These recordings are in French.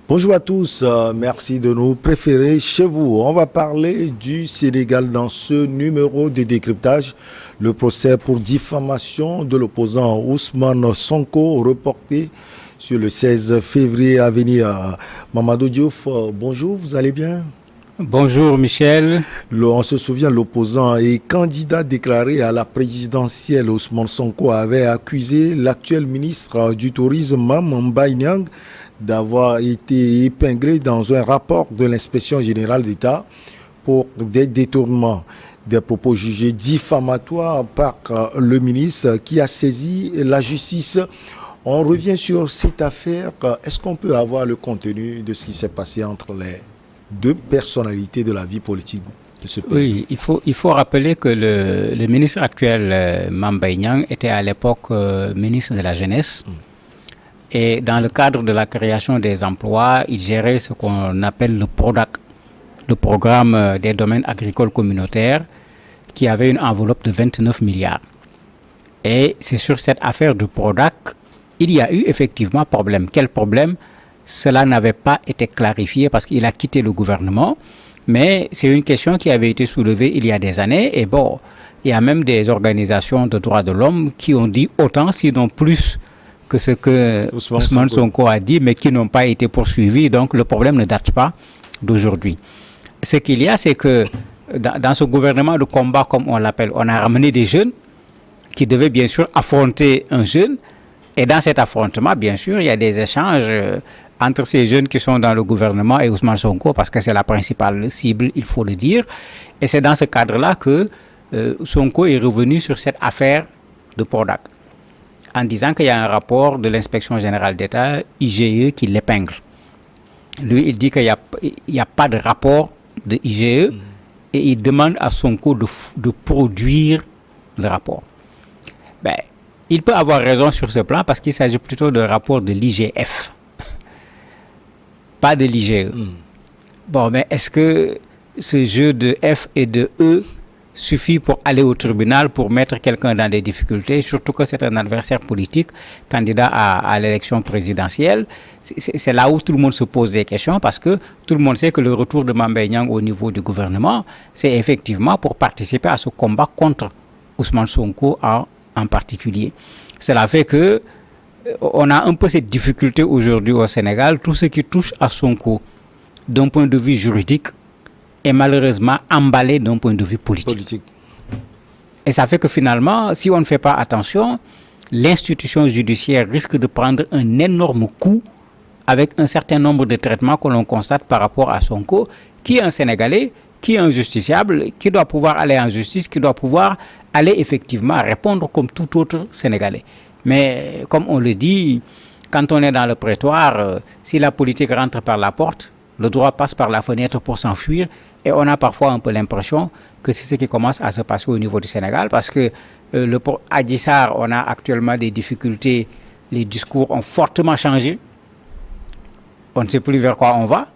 Bonjour à tous, merci de nous préférer chez vous. On va parler du Sénégal dans ce numéro de décryptage. Le procès pour diffamation de l'opposant Ousmane Sonko reporté sur le 16 février à venir. Mamadou Diouf, bonjour, vous allez bien? Bonjour Michel. On se souvient, l'opposant et candidat déclaré à la présidentielle Ousmane Sonko avait accusé l'actuel ministre du Tourisme Mame Mbaye Niang d'avoir été épinglé dans un rapport de l'inspection générale d'État pour des détournements, des propos jugés diffamatoires par le ministre qui a saisi la justice. On revient sur cette affaire. Est-ce qu'on peut avoir le contenu de ce qui s'est passé entre les deux personnalités de la vie politique de ce pays? Oui, il faut rappeler que le ministre actuel, Mame Mbaye Niang, était à l'époque ministre de la Jeunesse. Et dans le cadre de la création des emplois, il gérait ce qu'on appelle le PRODAC, le programme des domaines agricoles communautaires, qui avait une enveloppe de 29 milliards. Et c'est sur cette affaire de PRODAC, il y a eu effectivement problème. Quel problème? Cela n'avait pas été clarifié parce qu'il a quitté le gouvernement. Mais c'est une question qui avait été soulevée il y a des années. Et bon, il y a même des organisations de droits de l'homme qui ont dit autant, sinon plus, que ce que Ousmane Sonko a dit, mais qui n'ont pas été poursuivis. Donc le problème ne date pas d'aujourd'hui. Ce qu'il y a, c'est que dans ce gouvernement de combat, comme on l'appelle, on a ramené des jeunes qui devaient bien sûr affronter un jeune. Et dans cet affrontement, bien sûr, il y a des échanges entre ces jeunes qui sont dans le gouvernement et Ousmane Sonko, parce que c'est la principale cible, il faut le dire. Et c'est dans ce cadre-là que Sonko est revenu sur cette affaire de PRODAC, en disant qu'il y a un rapport de l'inspection générale d'État, IGE, qui l'épingle. Lui, il dit qu'il n'y a pas de rapport de IGE et il demande à Sonko de produire le rapport. Ben, il peut avoir raison sur ce plan parce qu'il s'agit plutôt d'un rapport de l'IGF, pas de l'IGE. Bon, mais est-ce que ce jeu de F et de E suffit pour aller au tribunal pour mettre quelqu'un dans des difficultés, surtout que c'est un adversaire politique, candidat à l'élection présidentielle? C'est là où tout le monde se pose des questions, parce que tout le monde sait que le retour de Mame Mbaye Niang au niveau du gouvernement, c'est effectivement pour participer à ce combat contre Ousmane Sonko en particulier. Cela fait que on a un peu cette difficulté aujourd'hui au Sénégal. Tout ce qui touche à Sonko d'un point de vue juridique est malheureusement emballé d'un point de vue politique. Et ça fait que finalement, si on ne fait pas attention, l'institution judiciaire risque de prendre un énorme coup avec un certain nombre de traitements que l'on constate par rapport à Sonko, qui est un Sénégalais, qui est un justiciable, qui doit pouvoir aller en justice, qui doit pouvoir aller effectivement répondre comme tout autre Sénégalais. Mais comme on le dit, quand on est dans le prétoire, si la politique rentre par la porte, le droit passe par la fenêtre pour s'enfuir. Et on a parfois un peu l'impression que c'est ce qui commence à se passer au niveau du Sénégal, parce que pour Adji Sarr, on a actuellement des difficultés, les discours ont fortement changé. On ne sait plus vers quoi on va.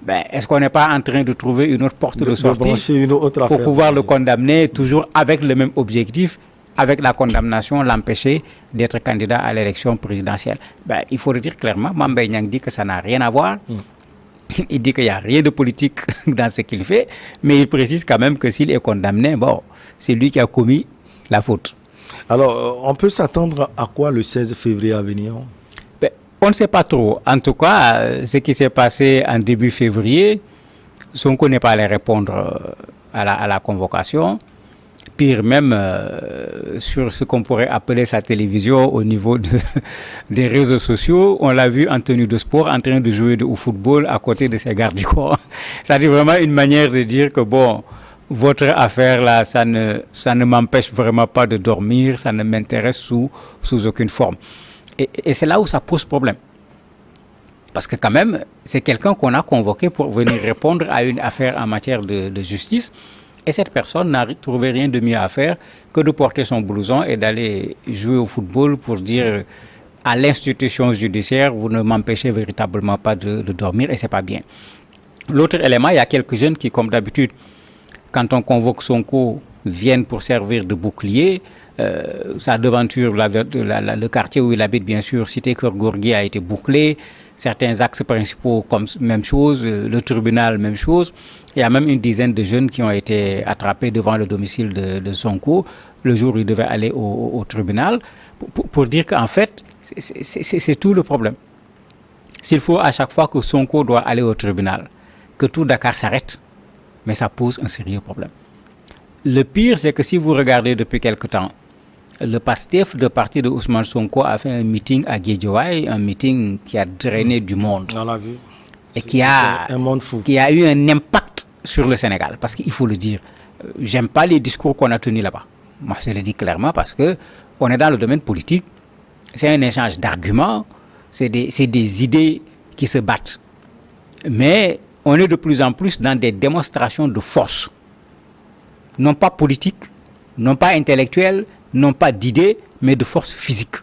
Ben, est-ce qu'on n'est pas en train de trouver une autre porte de sortie pour pouvoir le condamner, toujours avec le même objectif, avec la condamnation, l'empêcher d'être candidat à l'élection présidentielle? Ben, il faut le dire clairement, Mame Mbaye Niang dit que ça n'a rien à voir. Il dit qu'il n'y a rien de politique dans ce qu'il fait, mais il précise quand même que s'il est condamné, bon, c'est lui qui a commis la faute. Alors, on peut s'attendre à quoi le 16 février à venir? Ben, on ne sait pas trop. En tout cas, ce qui s'est passé en début février, Sonko n'est pas allé répondre à la convocation. Pire même, sur ce qu'on pourrait appeler sa télévision au niveau des réseaux sociaux, on l'a vu en tenue de sport, en train de jouer au football à côté de ses gardes du corps. C'est vraiment une manière de dire que bon, votre affaire là, ça ne m'empêche vraiment pas de dormir, ça ne m'intéresse sous aucune forme. Et c'est là où ça pose problème. Parce que quand même, c'est quelqu'un qu'on a convoqué pour venir répondre à une affaire en matière de justice. Et cette personne n'a trouvé rien de mieux à faire que de porter son blouson et d'aller jouer au football pour dire à l'institution judiciaire, vous ne m'empêchez véritablement pas de dormir, et c'est pas bien. L'autre élément, il y a quelques jeunes qui, comme d'habitude, quand on convoque Sonko, viennent pour servir de bouclier. Sa devanture, le quartier où il habite, bien sûr, Cité Keur Gorgui, a été bouclé. certains axes principaux, comme même chose, le tribunal, même chose. Il y a même une dizaine de jeunes qui ont été attrapés devant le domicile de Sonko le jour où il devait aller au tribunal, pour dire qu'en fait, c'est tout le problème. S'il faut à chaque fois que Sonko doit aller au tribunal, que tout Dakar s'arrête, mais ça pose un sérieux problème. Le pire, c'est que si vous regardez depuis quelque temps, le PASTEF, le parti de Ousmane Sonko, a fait un meeting à Guédiawaye, un meeting qui a drainer du monde. On l'a vu. Et qui a eu un impact sur le Sénégal. Parce qu'il faut le dire, j'aime pas les discours qu'on a tenus là-bas. Moi, je le dis clairement parce qu'on est dans le domaine politique. C'est un échange d'arguments, c'est des idées qui se battent. Mais on est de plus en plus dans des démonstrations de force. Non pas politiques, non pas intellectuelles, non pas d'idées, mais de force physique.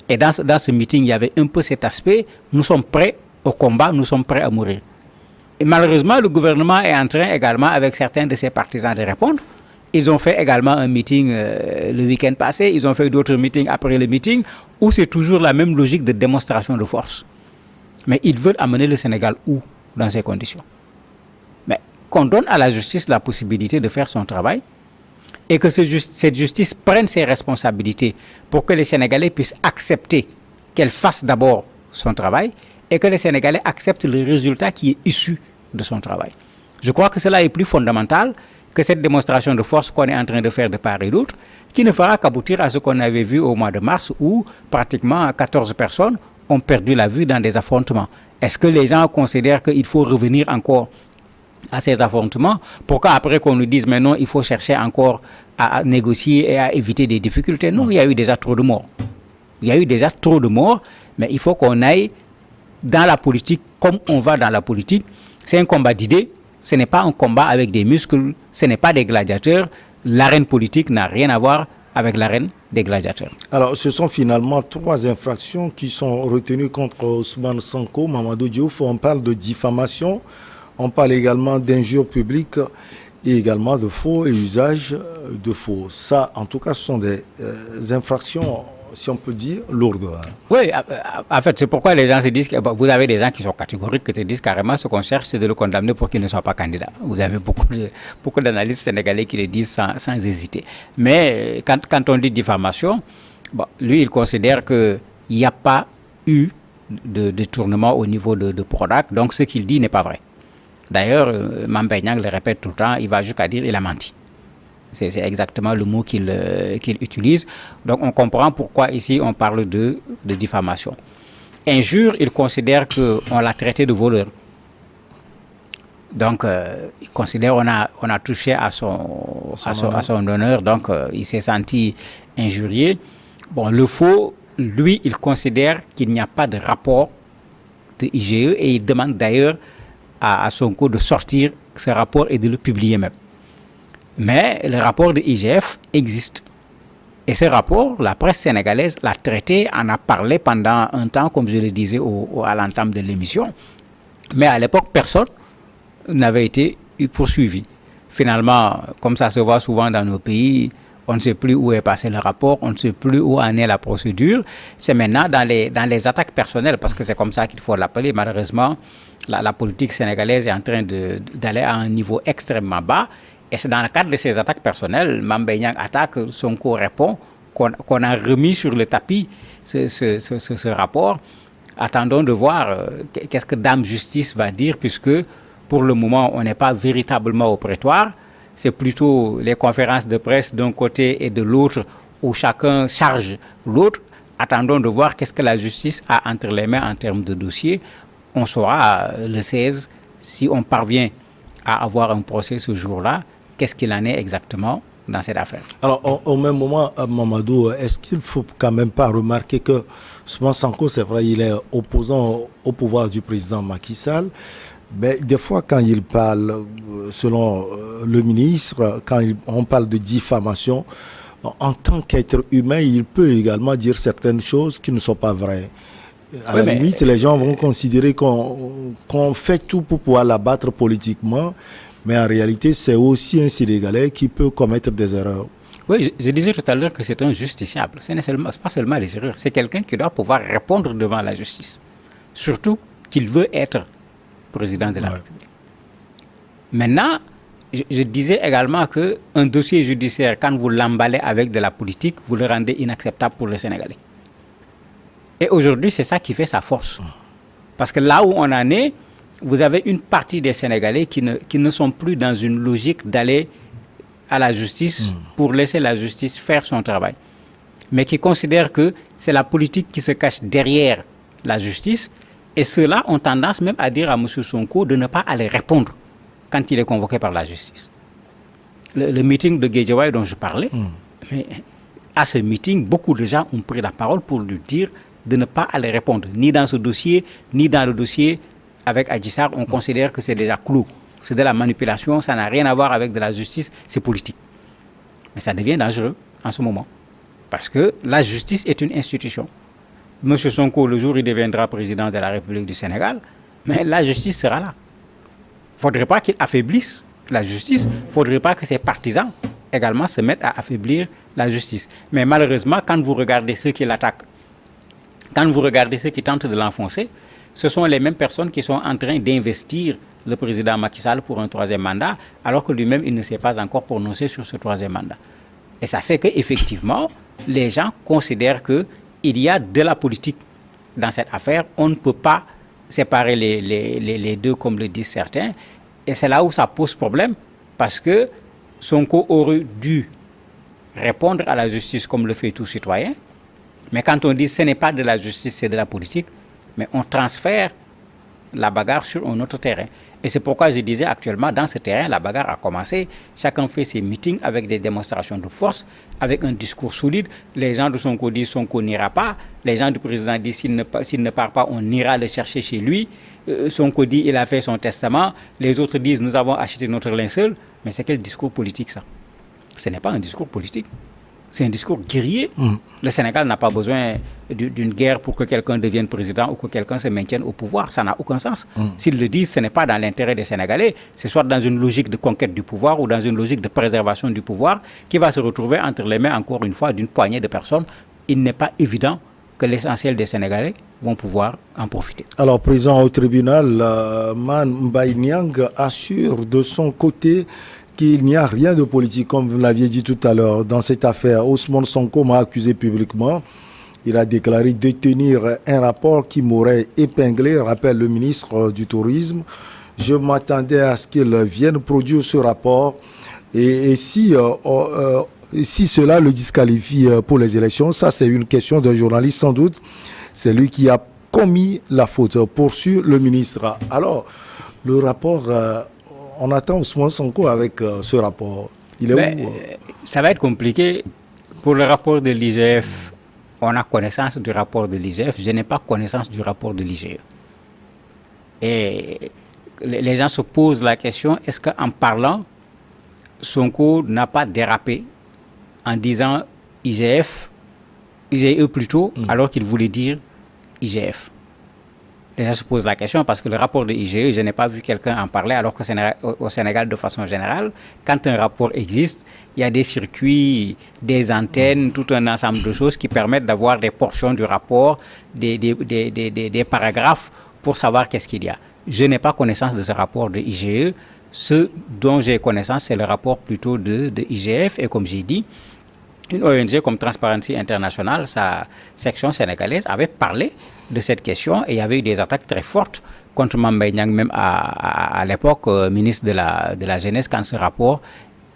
Et dans ce meeting, il y avait un peu cet aspect, nous sommes prêts au combat, nous sommes prêts à mourir. Et malheureusement, le gouvernement est en train également, avec certains de ses partisans, de répondre. Ils ont fait également un meeting le week-end passé, ils ont fait d'autres meetings après le meeting, où c'est toujours la même logique de démonstration de force. Mais ils veulent amener le Sénégal où dans ces conditions? Mais qu'on donne à la justice la possibilité de faire son travail, et que cette justice prenne ses responsabilités pour que les Sénégalais puissent accepter qu'elle fasse d'abord son travail et que les Sénégalais acceptent le résultat qui est issu de son travail. Je crois que cela est plus fondamental que cette démonstration de force qu'on est en train de faire de part et d'autre, qui ne fera qu'aboutir à ce qu'on avait vu au mois de mars où pratiquement 14 personnes ont perdu la vue dans des affrontements. Est-ce que les gens considèrent qu'il faut revenir encore à ces affrontements pour qu'après qu'on nous dise mais non, il faut chercher encore à négocier et à éviter des difficultés? Non, il y a eu déjà trop de morts. Il y a eu déjà trop de morts, mais il faut qu'on aille dans la politique comme on va dans la politique. C'est un combat d'idées, ce n'est pas un combat avec des muscles, ce n'est pas des gladiateurs. L'arène politique n'a rien à voir avec l'arène des gladiateurs. Alors, ce sont finalement 3 infractions qui sont retenues contre Ousmane Sonko, Mamadou Diouf. On parle de diffamation, on parle également d'injures publiques et également de faux et usage de faux. Ça, en tout cas, ce sont des infractions, si on peut dire, lourdes. Oui, en fait, c'est pourquoi les gens se disent que vous avez des gens qui sont catégoriques, qui se disent carrément ce qu'on cherche, c'est de le condamner pour qu'il ne soit pas candidat. Vous avez beaucoup d'analystes sénégalais qui le disent sans hésiter. Mais quand on dit diffamation, lui, il considère qu'il n'y a pas eu de détournement au niveau de Prodac, donc ce qu'il dit n'est pas vrai. D'ailleurs, Mame Mbaye Niang le répète tout le temps, il va jusqu'à dire qu'il a menti. C'est exactement le mot qu'il utilise. Donc on comprend pourquoi ici on parle de diffamation. Injure, il considère qu'on l'a traité de voleur. Donc il considère qu'on a touché à son honneur, donc il s'est senti injurié. Bon, le faux, lui, il considère qu'il n'y a pas de rapport de IGE et il demande d'ailleurs à Sonko de sortir ce rapport et de le publier même. Mais le rapport de IGF existe. Et ce rapport, la presse sénégalaise l'a traité, en a parlé pendant un temps, comme je le disais à l'entame de l'émission. Mais à l'époque, personne n'avait été poursuivi. Finalement, comme ça se voit souvent dans nos pays, on ne sait plus où est passé le rapport, on ne sait plus où en est la procédure. C'est maintenant dans les attaques personnelles, parce que c'est comme ça qu'il faut l'appeler. Malheureusement, la politique sénégalaise est en train d'aller à un niveau extrêmement bas. Et c'est dans le cadre de ces attaques personnelles, Mame Mbaye Niang attaque, Sonko répond, qu'on a remis sur le tapis ce rapport. Attendons de voir qu'est-ce que Dame Justice va dire, puisque pour le moment, on n'est pas véritablement au prétoire. C'est plutôt les conférences de presse d'un côté et de l'autre, où chacun charge l'autre. Attendons de voir qu'est-ce que la justice a entre les mains en termes de dossier. On saura le 16, si on parvient à avoir un procès ce jour-là, qu'est-ce qu'il en est exactement dans cette affaire. Alors, au même moment, Mamadou, est-ce qu'il ne faut quand même pas remarquer que Ousmane Sonko, c'est vrai, il est opposant au pouvoir du président Macky Sall, mais des fois, quand il parle, selon le ministre, quand on parle de diffamation, en tant qu'être humain, il peut également dire certaines choses qui ne sont pas vraies. À la limite, les gens vont considérer qu'on fait tout pour pouvoir l'abattre politiquement, mais en réalité, c'est aussi un Sénégalais qui peut commettre des erreurs. Oui, je disais tout à l'heure que c'est un justiciable. Ce n'est pas seulement les erreurs, c'est quelqu'un qui doit pouvoir répondre devant la justice. surtout qu'il veut être président de la République. Maintenant, je disais également qu'un dossier judiciaire, quand vous l'emballez avec de la politique, vous le rendez inacceptable pour les Sénégalais. Et aujourd'hui, c'est ça qui fait sa force. Parce que là où on en est, vous avez une partie des Sénégalais qui ne sont plus dans une logique d'aller à la justice pour laisser la justice faire son travail, mais qui considèrent que c'est la politique qui se cache derrière la justice, et ceux-là ont tendance même à dire à M. Sonko de ne pas aller répondre quand il est convoqué par la justice. Le meeting de Guédiawaye dont je parlais, mais à ce meeting, beaucoup de gens ont pris la parole pour lui dire de ne pas aller répondre, ni dans ce dossier, ni dans le dossier avec Adji Sarr. On considère que c'est déjà clos. C'est de la manipulation, ça n'a rien à voir avec de la justice, c'est politique. Mais ça devient dangereux en ce moment. Parce que la justice est une institution. M. Sonko, le jour où il deviendra président de la République du Sénégal, mais la justice sera là. Il ne faudrait pas qu'il affaiblisse la justice, il ne faudrait pas que ses partisans également se mettent à affaiblir la justice. Mais malheureusement, quand vous regardez ceux qui l'attaquent, quand vous regardez ceux qui tentent de l'enfoncer, ce sont les mêmes personnes qui sont en train d'investir le président Macky Sall pour un troisième mandat, alors que lui-même, il ne s'est pas encore prononcé sur ce troisième mandat. Et ça fait qu'effectivement, les gens considèrent qu'il y a de la politique dans cette affaire. On ne peut pas séparer les deux, comme le disent certains. Et c'est là où ça pose problème, parce que Sonko aurait dû répondre à la justice comme le fait tout citoyen. Mais quand on dit que ce n'est pas de la justice, c'est de la politique, mais on transfère la bagarre sur un autre terrain. Et c'est pourquoi je disais actuellement, dans ce terrain, la bagarre a commencé. Chacun fait ses meetings avec des démonstrations de force, avec un discours solide. Les gens de Sonko disent Sonko n'ira pas. Les gens du président disent s'il ne part pas, on ira le chercher chez lui. Sonko dit il a fait son testament. Les autres disent nous avons acheté notre linceul. Mais c'est quel discours politique ça? Ce n'est pas un discours politique. C'est un discours guerrier. Le Sénégal n'a pas besoin d'une guerre pour que quelqu'un devienne président ou que quelqu'un se maintienne au pouvoir. Ça n'a aucun sens. S'ils le disent, ce n'est pas dans l'intérêt des Sénégalais. C'est soit dans une logique de conquête du pouvoir ou dans une logique de préservation du pouvoir qui va se retrouver entre les mains, encore une fois, d'une poignée de personnes. Il n'est pas évident que l'essentiel des Sénégalais vont pouvoir en profiter. Alors, présent au tribunal, Man Mbaye Niang assure de son côté qu'il n'y a rien de politique, comme vous l'aviez dit tout à l'heure, dans cette affaire. Ousmane Sonko m'a accusé publiquement. Il a déclaré détenir un rapport qui m'aurait épinglé, rappelle le ministre du Tourisme. Je m'attendais à ce qu'il vienne produire ce rapport. Et si cela le disqualifie pour les élections, ça c'est une question d'un journaliste sans doute. C'est lui qui a commis la faute, poursuit le ministre. Alors, le rapport... on attend Ousmane Sonko avec ce rapport. Il est où Ça va être compliqué. Pour le rapport de l'IGF, on a connaissance du rapport de l'IGF. Je n'ai pas connaissance du rapport de l'IGE. Et les gens se posent la question, est-ce qu'en parlant, Sonko n'a pas dérapé en disant IGF, IGE plutôt, alors qu'il voulait dire IGF? Les gens se posent la question parce que le rapport de IGE, je n'ai pas vu quelqu'un en parler, alors qu'au Sénégal, de façon générale, quand un rapport existe, il y a des circuits, des antennes, tout un ensemble de choses qui permettent d'avoir des portions du rapport, des paragraphes pour savoir qu'est-ce qu'il y a. Je n'ai pas connaissance de ce rapport de IGE. Ce dont j'ai connaissance, c'est le rapport plutôt de IGF. Et comme j'ai dit, une ONG comme Transparency International, sa section sénégalaise, avait parlé de cette question et il y avait eu des attaques très fortes contre Mame Mbaye Niang, même à l'époque ministre de la Jeunesse, quand ce rapport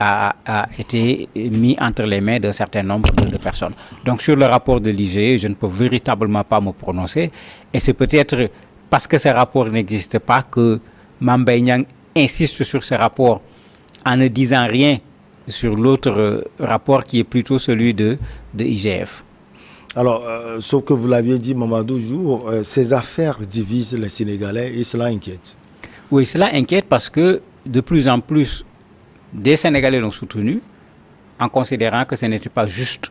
a été mis entre les mains d'un certain nombre de personnes. Donc sur le rapport de l'IGE, je ne peux véritablement pas me prononcer et c'est peut-être parce que ce rapport n'existe pas que Mame Mbaye Niang insiste sur ce rapport en ne disant rien sur l'autre rapport qui est plutôt celui de IGF. Alors, sauf que vous l'aviez dit, Mamadou Jour, ces affaires divisent les Sénégalais et cela inquiète. Oui, cela inquiète parce que de plus en plus, des Sénégalais l'ont soutenu en considérant que ce n'était pas juste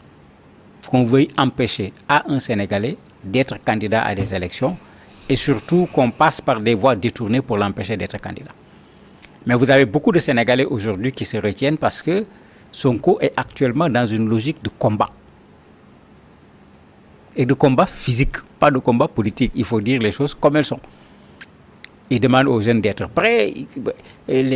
qu'on veuille empêcher à un Sénégalais d'être candidat à des élections et surtout qu'on passe par des voies détournées pour l'empêcher d'être candidat. Mais vous avez beaucoup de Sénégalais aujourd'hui qui se retiennent parce que Sonko est actuellement dans une logique de combat. et de combat physique, pas de combat politique. Il faut dire les choses comme elles sont. Il demande aux jeunes d'être prêts.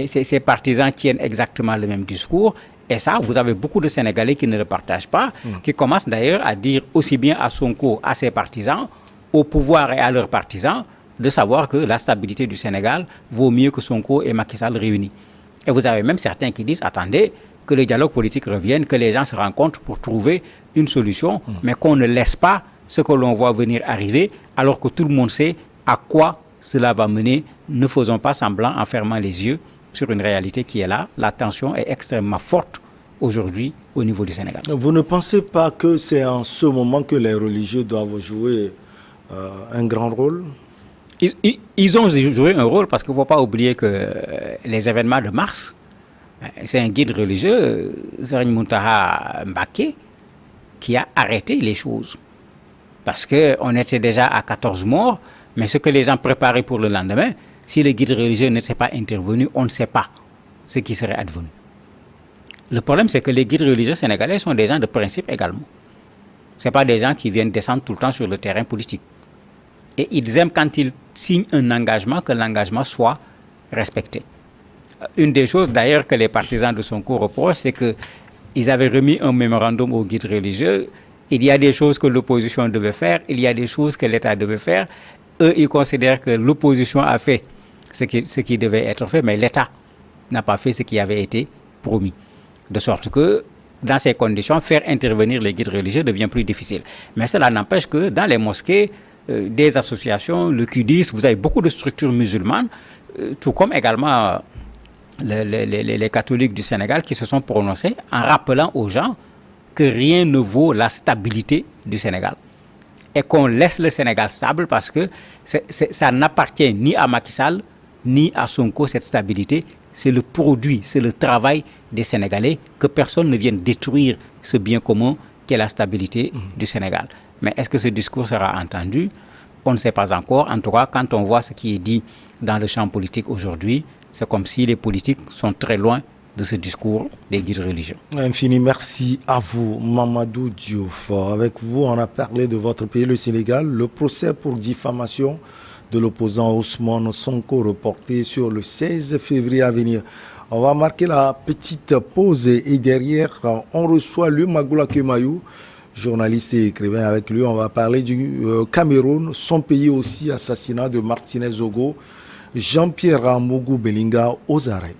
Ses partisans tiennent exactement le même discours. Et ça, vous avez beaucoup de Sénégalais qui ne le partagent pas, qui commencent d'ailleurs à dire aussi bien à Sonko, à ses partisans, au pouvoir et à leurs partisans, de savoir que la stabilité du Sénégal vaut mieux que Sonko et Macky Sall réunis. Et vous avez même certains qui disent, attendez, que le dialogue politique revienne, que les gens se rencontrent pour trouver une solution, mais qu'on ne laisse pas ce que l'on voit venir arriver, alors que tout le monde sait à quoi cela va mener. Ne faisons pas semblant en fermant les yeux sur une réalité qui est là. La tension est extrêmement forte aujourd'hui au niveau du Sénégal. Vous ne pensez pas que c'est en ce moment que les religieux doivent jouer un grand rôle? Ils ont joué un rôle parce qu'il ne faut pas oublier que les événements de mars, c'est un guide religieux, Serigne Mountakha Mbacké, qui a arrêté les choses. Parce qu'on était déjà à 14 morts, mais ce que les gens préparaient pour le lendemain, si le guide religieux n'était pas intervenu, on ne sait pas ce qui serait advenu. Le problème, c'est que les guides religieux sénégalais sont des gens de principe également. Ce ne sont pas des gens qui viennent descendre tout le temps sur le terrain politique. Et ils aiment quand ils signent un engagement, que l'engagement soit respecté. Une des choses d'ailleurs que les partisans de Sonko reprochent, c'est qu'ils avaient remis un mémorandum aux guides religieux. Il y a des choses que l'opposition devait faire, il y a des choses que l'État devait faire. Eux, ils considèrent que l'opposition a fait ce qui devait être fait, mais l'État n'a pas fait ce qui avait été promis. De sorte que, dans ces conditions, faire intervenir les guides religieux devient plus difficile. Mais cela n'empêche que dans les mosquées, des associations, le QDIS, vous avez beaucoup de structures musulmanes, tout comme également les catholiques du Sénégal qui se sont prononcés en rappelant aux gens que rien ne vaut la stabilité du Sénégal. Et qu'on laisse le Sénégal stable parce que ça n'appartient ni à Macky Sall, ni à Sonko, cette stabilité. C'est le produit, c'est le travail des Sénégalais, que personne ne vienne détruire ce bien commun qu'est la stabilité du Sénégal. Mais est-ce que ce discours sera entendu? On ne sait pas encore. En tout cas, quand on voit ce qui est dit dans le champ politique aujourd'hui, c'est comme si les politiques sont très loin de ce discours des guides religieux. Infini merci à vous, Mamadou Diouf. Avec vous, on a parlé de votre pays, le Sénégal. Le procès pour diffamation de l'opposant Ousmane Sonko reporté sur le 16 février à venir. On va marquer la petite pause et derrière, on reçoit le Magoula Kemayou, journaliste et écrivain. Avec lui, on va parler du Cameroun, son pays aussi, assassinat de Martinez Ogo, Jean-Pierre Ramougou Belinga aux arrêts.